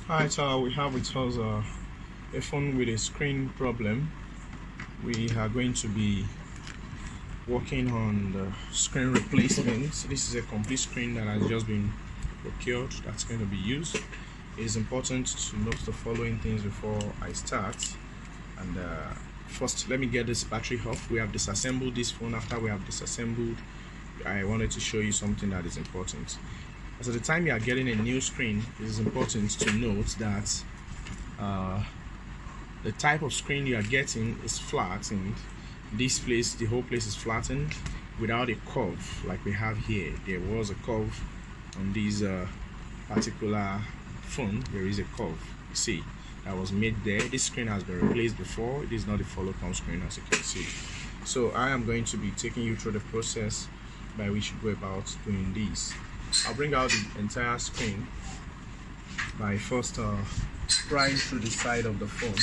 Alright, we have with us a phone with a screen problem. We are going to be working on the screen replacement. This is a complete screen that has just been procured that's going to be used. It is important to note the following things before I start. And first, let me get this battery off. We have disassembled this phone. After we have disassembled, I wanted to show you something that is important. As at the time you are getting a new screen, it is important to note that the type of screen you are getting is flattened. This place, the whole place is flattened without a curve like we have here. There was a curve on this particular phone. There is a curve, you see, that was made there. This screen has been replaced before. It is not a follow-come screen, as you can see. So I am going to be taking you through the process by which you go about doing this. I'll bring out the entire screen by first prying through the side of the phone.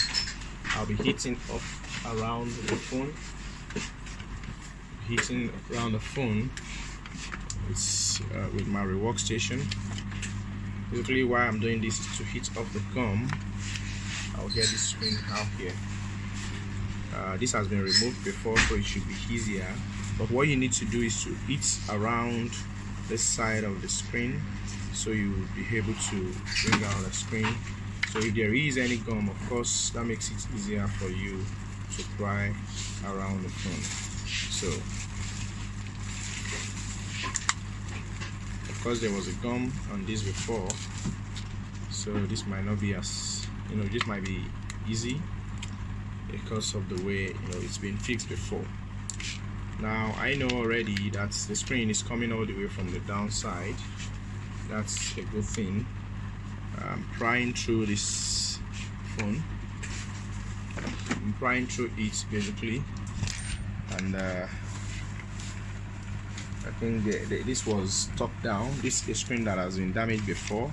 I'll be hitting up around the phone, with my workstation. Basically, why I'm doing this is to hit off the gum. I'll get this screen out here. This has been removed before, so it should be easier. But what you need to do is to hit around this side of the screen, so you will be able to bring out the screen. So if there is any gum, of course, that makes it easier for you to pry around the phone. So of course there was a gum on this before, so this might not be as, this might be easy because of the way it's been fixed before. Now I know already that the screen is coming all the way from the downside. That's a good thing. I'm prying through this phone. I'm prying through it basically, and I think this was top down. This is a screen that has been damaged before,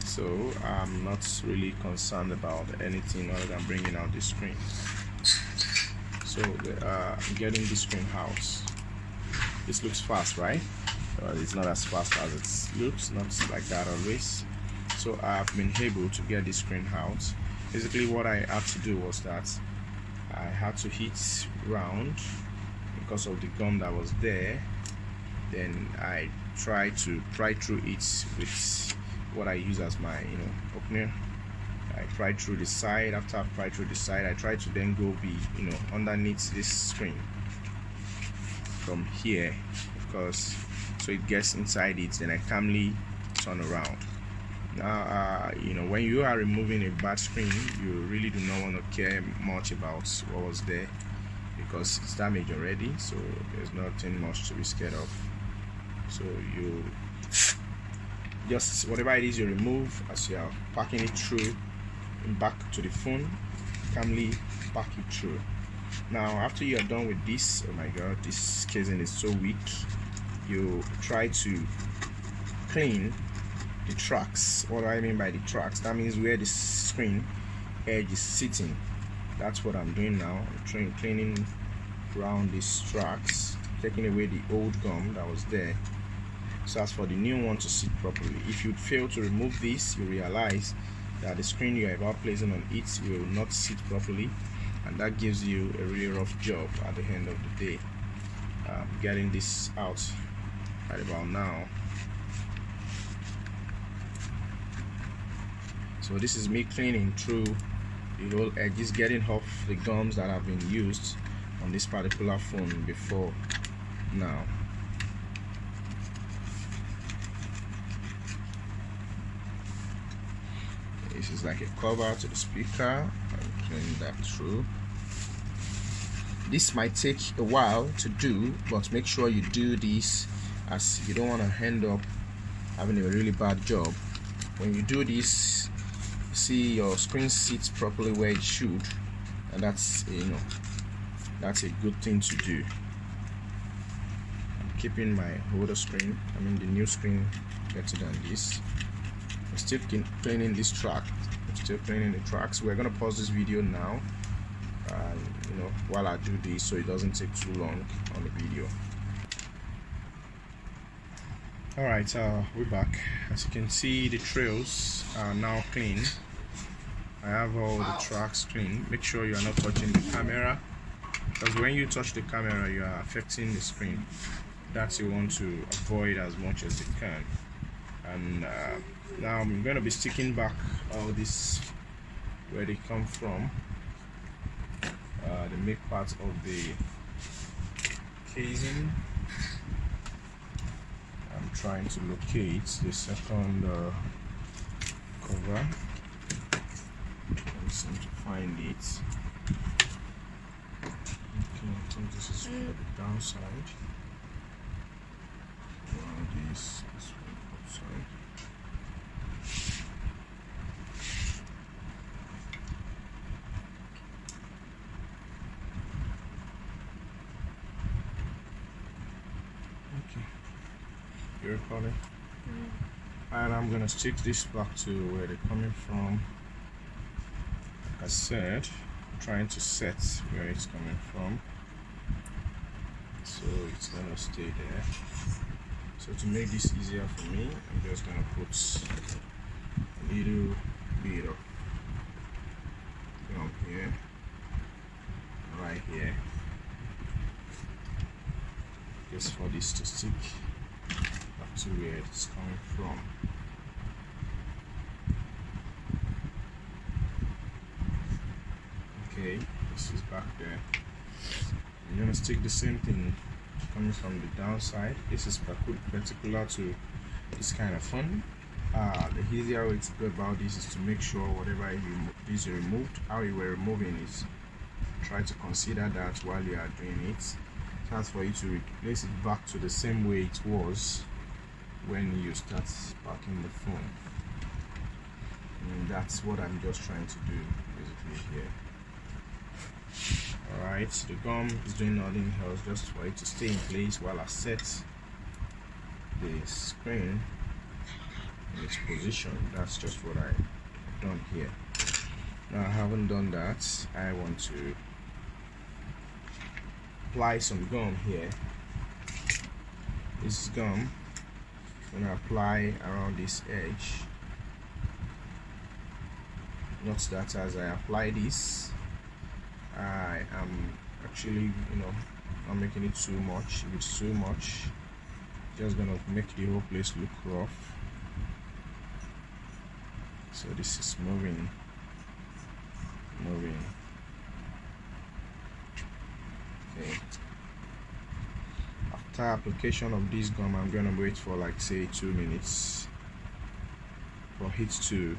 so I'm not really concerned about anything other than bringing out the screen. So I'm getting this screen out. This looks fast, right? It's not as fast as it looks, not like that always. So I've been able to get this screen out. Basically what I had to do was that I had to hit round because of the gum that was there. Then I tried to pry through it with what I use as my opener. I pried through the side. After I pried through the side, I tried to then go underneath this screen from here, of course, so it gets inside it. Then I calmly turn around. Now when you are removing a bad screen, you really do not want to care much about what was there because it's damaged already, so there's nothing much to be scared of. So you just, whatever it is you remove, as you are packing it through back to the phone, calmly pack it through. Now after you are done with this, oh my god, this casing is so weak, you try to clean the tracks. What do I mean by the tracks? That means where the screen edge is sitting. That's what I'm doing now. I'm cleaning around these tracks, taking away the old gum that was there, so as for the new one to sit properly. If you fail to remove this, you realize that the screen you are about placing on it will not sit properly, and that gives you a really rough job at the end of the day. Getting this out right about now. So this is me cleaning through the whole edges, getting off the gums that have been used on this particular phone before now. This is like a cover to the speaker. I'm cleaning that through. This might take a while to do, but make sure you do this, as you don't want to end up having a really bad job. When you do this, see your screen sits properly where it should, and that's that's a good thing to do. I'm keeping my older screen, the new screen, better than this. I'm still cleaning this track. I'm still cleaning the tracks. We're gonna pause this video now, while I do this, so it doesn't take too long on the video. Alright, we're back. As you can see, the trails are now clean. I have all the tracks clean. Make sure you are not touching the camera, because when you touch the camera you are affecting the screen. That you want to avoid as much as you can. And now I'm going to be sticking back all this where they come from, the make part of the casing. I'm trying to locate the second cover. I seem to find it. Okay, I think this is for the downside. This one outside. Okay, you're recording. And I'm gonna stick this back to where they're coming from. Like I said, I'm trying to set where it's coming from, so it's gonna stay there. So to make this easier for me, I'm just gonna put a little bit of gum here, right here, just for this to stick back to where it's coming from. Okay, this is back there. I'm gonna stick the same thing coming from the downside. This is particular to this kind of phone. The easier way to go about this is to make sure whatever is removed, how you were removing it, try to consider that while you are doing it. Chance for you to replace it back to the same way it was when you start packing the phone. And that's what I'm just trying to do basically here. Alright, the gum is doing nothing else, just for it to stay in place while I set the screen in its position. That's just what I've done here. Now I haven't done that. I want to apply some gum here. This is gum. I'm gonna apply around this edge. Note that as I apply this, I am actually, not making it too much. If it's too much, just gonna make the whole place look rough. So this is moving. Okay. After application of this gum, I'm gonna wait for like say 2 minutes for it to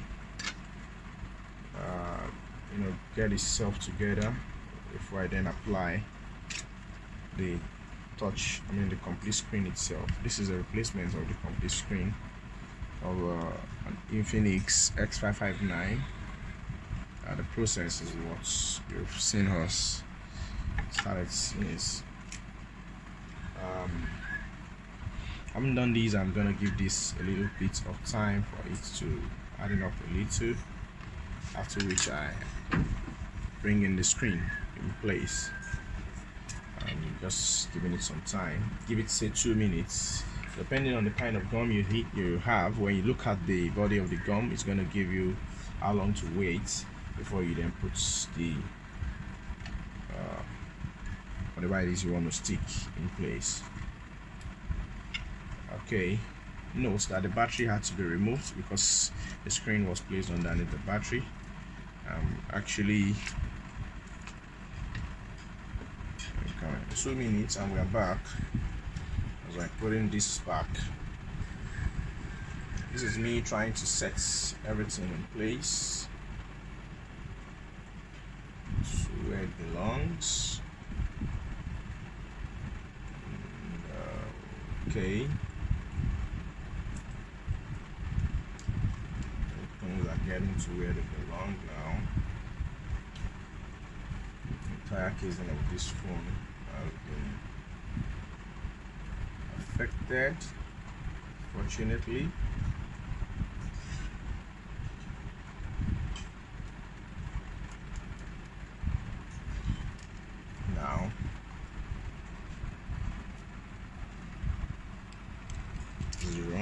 get itself together before I then apply the complete screen itself. This is a replacement of the complete screen of an Infinix x559. The process is what you've seen us started since. I haven't done these. I'm gonna give this a little bit of time for it to add up a little, after which I bring in the screen in place. Just giving it some time. Give it say 2 minutes. Depending on the kind of gum you have, when you look at the body of the gum, it's going to give you how long to wait before you then put the whatever it is you want to stick in place. Okay, note that the battery had to be removed because the screen was placed underneath the battery. Actually 2 minutes and we are back. As I'm putting this back, this is me trying to set everything in place to where it belongs. Okay, things are getting to where they belong now. The entire casing of this phone has been affected, fortunately. Now zero.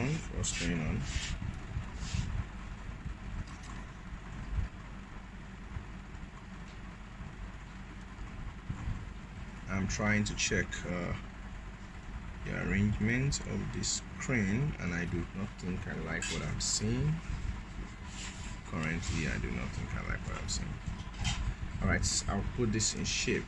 what's going on. I'm trying to check the arrangement of this screen, and I do not think I like what I'm seeing. Currently, I do not think I like what I'm seeing. Alright, I'll put this in shape.